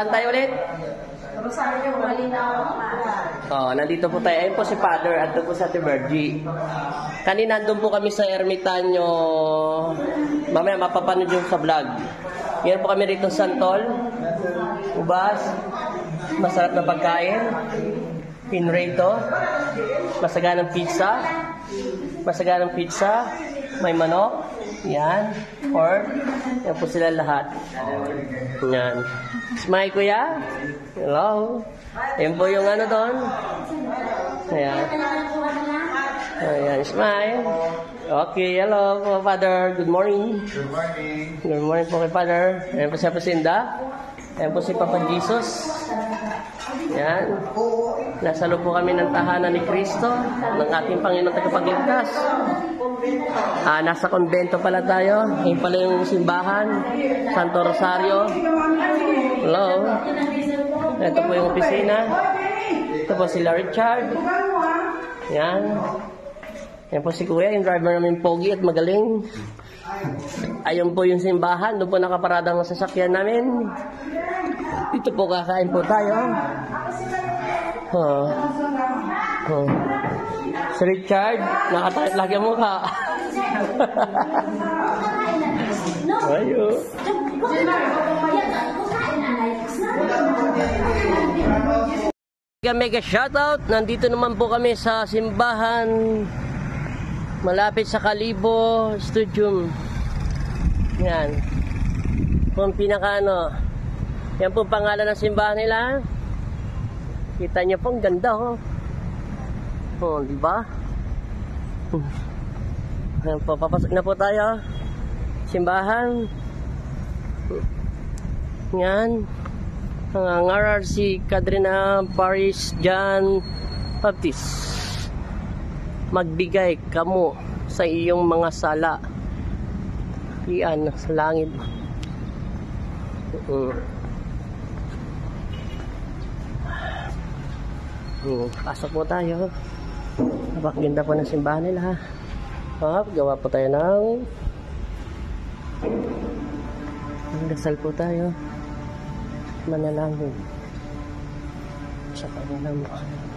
Saan tayo ulit? Rosario, Malinaw. Nandito po tayo. Ayun po si Father at doon po sa Ate Virgie. Kanina nandun po kami sa Ermitanyo. Mamaya mapapanood yung sa vlog. Yan po kami rito sa Santol. Ubas. Masarap na pagkain. Pinrito. Masaganang pizza. Masaganang pizza. May manok. Yan. Pork. Yan po sila lahat. Yan. Smile, kuya. Hello. Yan po yung ano doon. Ayan. Ayan, smile. Okay, hello po, Father. Good morning. Good morning. Good morning po kay Father. Ayan po si Pasinda. Ayan po si Papa Jesus. Ayan. Nasa loob po kami ng tahanan ni Cristo, ng ating Panginoon tagapagligtas. Nasa konbento pala tayo. Ayan pala yung simbahan. Santo Rosario. Hello. Ito po yung opisina. Ito po sila Richard. Yan. Yan po si Kuya, yung driver namin pogi at magaling. Ayun po yung simbahan. Doon po nakaparadang sasakyan namin. Dito po kakain po tayo. Si Richard, nakatakit lagi ang mukha. Ayo. Mega shoutout. Nandito naman po kami sa simbahan malapit sa Kalibo Studium. Yan. Kung pinaka ano. Yan po pangalan ng simbahan nila. Kita niyo po ang ganda oh. Oh, di ba? Yan po, papasok na po tayo. Simbahan. Yan. Ang RRC Kadrina Parish John Baptist. Magbigay kamo sa iyong mga sala. Iyan sa langit. Pasok po tayo. Napakaganda po ng simbahan nila. Gawa po tayo ng dasal po tayo. Manalangin sa Panginoon.